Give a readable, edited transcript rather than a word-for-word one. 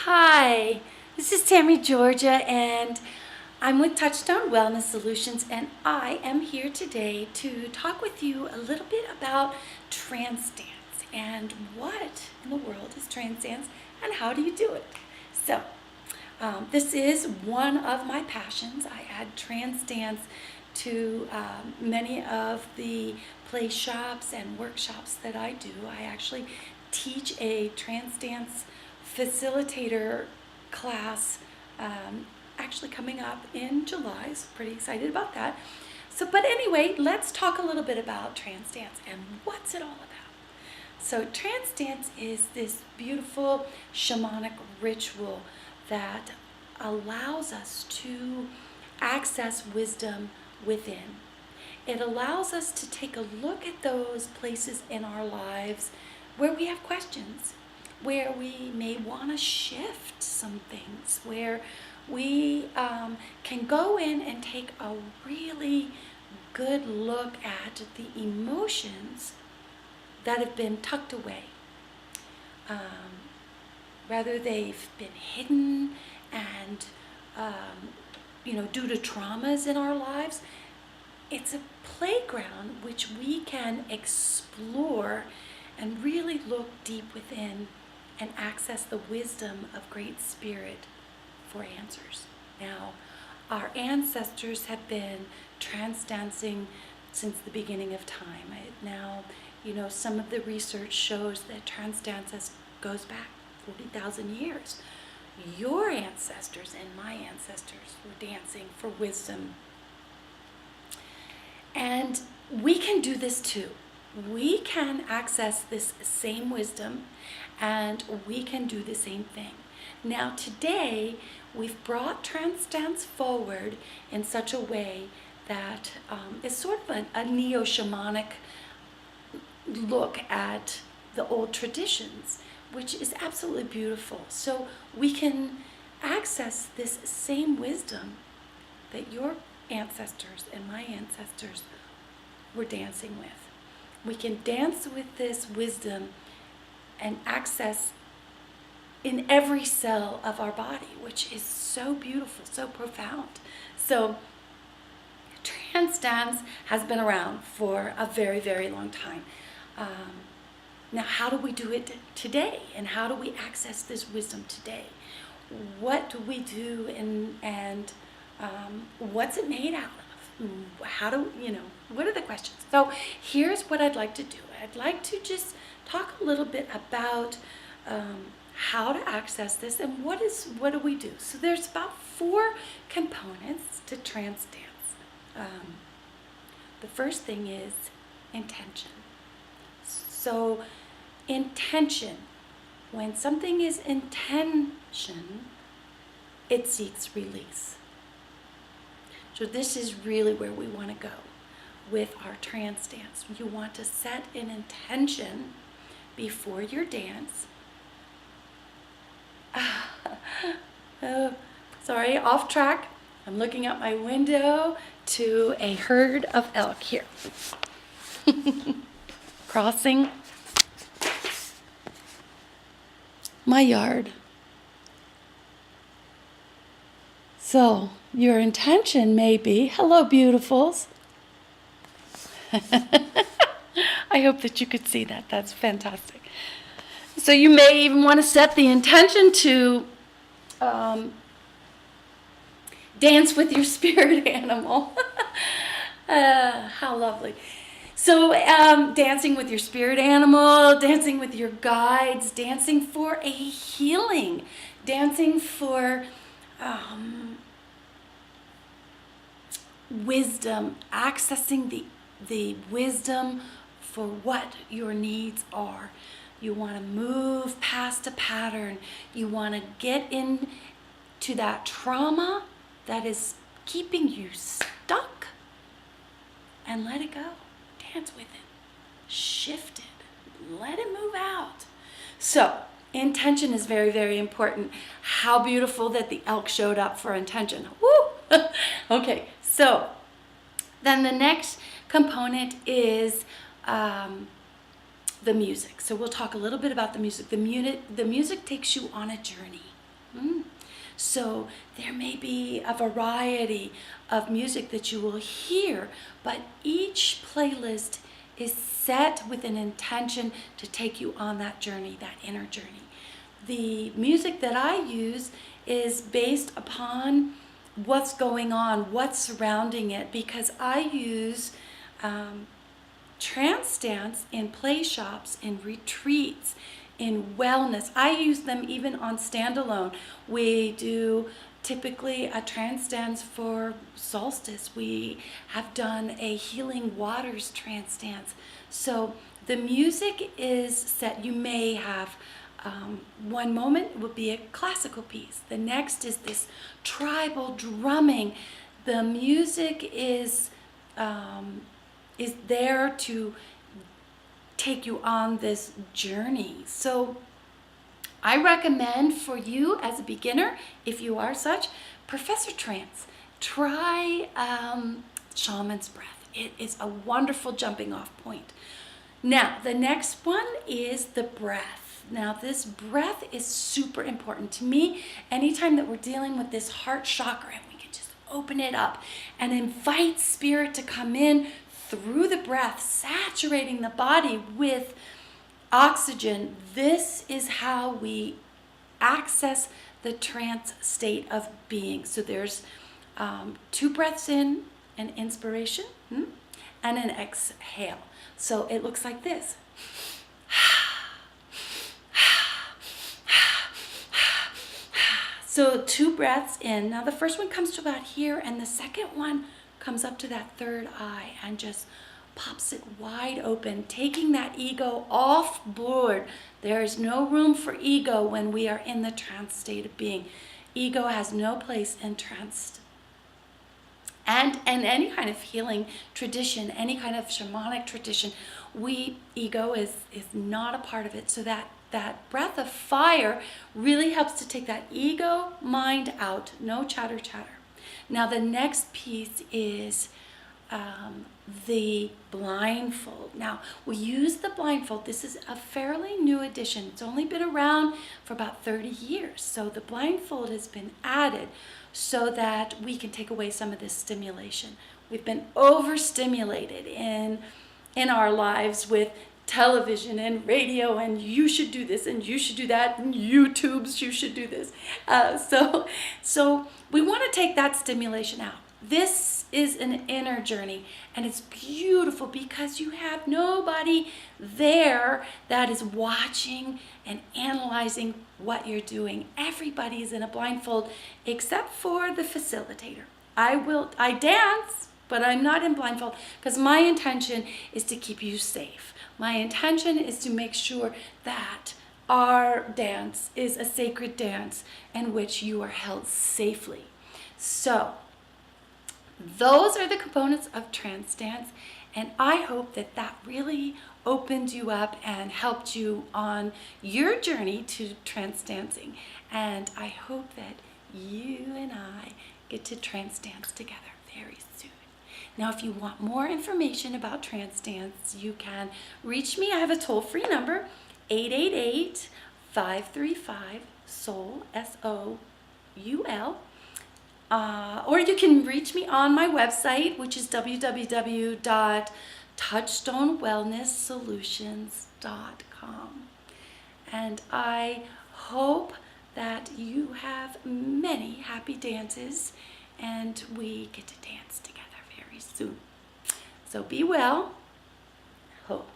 Hi, this is Tammi Georgia, and I'm with Touchstone Wellness Solutions, and I am here today to talk with you a little bit about trance dance and what in the world is trance dance and how do you do it. So, this is one of my passions. I add trance dance to many of the play shops and workshops that I do. I actually teach a trance dance facilitator class actually coming up in July, so pretty excited about that. So, but anyway, let's talk a little bit about trance dance and what's it all about. So trance dance is this beautiful shamanic ritual that allows us to access wisdom within. It allows us to take a look at those places in our lives where we have questions, where we may want to shift some things, where we can go in and take a really good look at the emotions that have been tucked away. Rather they've been hidden and, due to traumas in our lives. It's a playground which we can explore and really look deep within and access the wisdom of Great Spirit for answers. Now, our ancestors have been trance dancing since the beginning of time. Some of the research shows that trance dance goes back 40,000 years. Your ancestors and my ancestors were dancing for wisdom. And we can do this too. We can access this same wisdom and we can do the same thing. Now today, we've brought trance dance forward in such a way that is sort of a neo-shamanic look at the old traditions, which is absolutely beautiful. So we can access this same wisdom that your ancestors and my ancestors were dancing with. We can dance with this wisdom and access in every cell of our body, which is so beautiful, so profound. So trance dance has been around for a very, very long time. Now, how do we do it today? And how do we access this wisdom today? What do we do and what's it made out of? What are the questions? So here's what I'd like to do. I'd like to just talk a little bit about how to access this and what do we do. So there's about 4 components to trance dance. The first thing is intention. So intention, when something is intention, it seeks release. So this is really where we want to go with our trance dance. You want to set an intention before your dance. Sorry, off track. I'm looking out my window to a herd of elk here. Crossing my yard. So your intention may be, hello beautifuls. I hope that you could see that. That's fantastic. So you may even want to set the intention to dance with your spirit animal. How lovely. So dancing with your spirit animal, dancing with your guides, dancing for a healing, dancing for wisdom, accessing the wisdom for what your needs are. You want to move past a pattern. You want to get into that trauma that is keeping you stuck and let it go. Dance with it. Shift it. Let it move out. So intention is very, very important. How beautiful that the elk showed up for intention. Woo! Okay, so then the next component is the music. So we'll talk a little bit about the music. The music takes you on a journey. So there may be a variety of music that you will hear, but each playlist is set with an intention to take you on that journey, that inner journey. The music that I use is based upon what's going on, what's surrounding it, because I use trance dance in play shops, in retreats, in wellness. I use them even on standalone. We do typically a trance dance for solstice. We have done a healing waters trance dance. So the music is set. You may have one moment will be a classical piece. The next is this tribal drumming. The music is there to take you on this journey. So I recommend for you as a beginner, if you are such, Professor Trance. Try Shaman's Breath. It is a wonderful jumping off point. Now, the next one is the breath. Now, this breath is super important to me. Anytime that we're dealing with this heart chakra, and we can just open it up and invite spirit to come in through the breath, saturating the body with oxygen. This is how we access the trance state of being. So there's 2 breaths in, an inspiration, and an exhale. So it looks like this. So 2 breaths in. Now the first one comes to about here, and the second one comes up to that third eye and just pops it wide open, taking that ego off board. There is no room for ego when we are in the trance state of being. Ego has no place in trance. And any kind of healing tradition, any kind of shamanic tradition, ego is not a part of it. So that breath of fire really helps to take that ego mind out. No chatter. Now the next piece is the blindfold. Now we use the blindfold. This is a fairly new addition. It's only been around for about 30 years. So the blindfold has been added so that we can take away some of this stimulation. We've been overstimulated in our lives with television and radio, and you should do this and you should do that, and YouTubes, you should do this. So we want to take that stimulation out. This is an inner journey, and it's beautiful because you have nobody there that is watching and analyzing what you're doing. Everybody is in a blindfold except for the facilitator. I dance, but I'm not in blindfold because my intention is to keep you safe. My intention is to make sure that our dance is a sacred dance in which you are held safely. So those are the components of trance dance, and I hope that really opened you up and helped you on your journey to trance dancing. And I hope that you and I get to trance dance together very soon. Now, if you want more information about trance dance, you can reach me. I have a toll-free number, 888-535-SOUL, SOUL. Or you can reach me on my website, which is www.touchstonewellnesssolutions.com. And I hope that you have many happy dances, and we get to dance together very soon. So be well. Hope.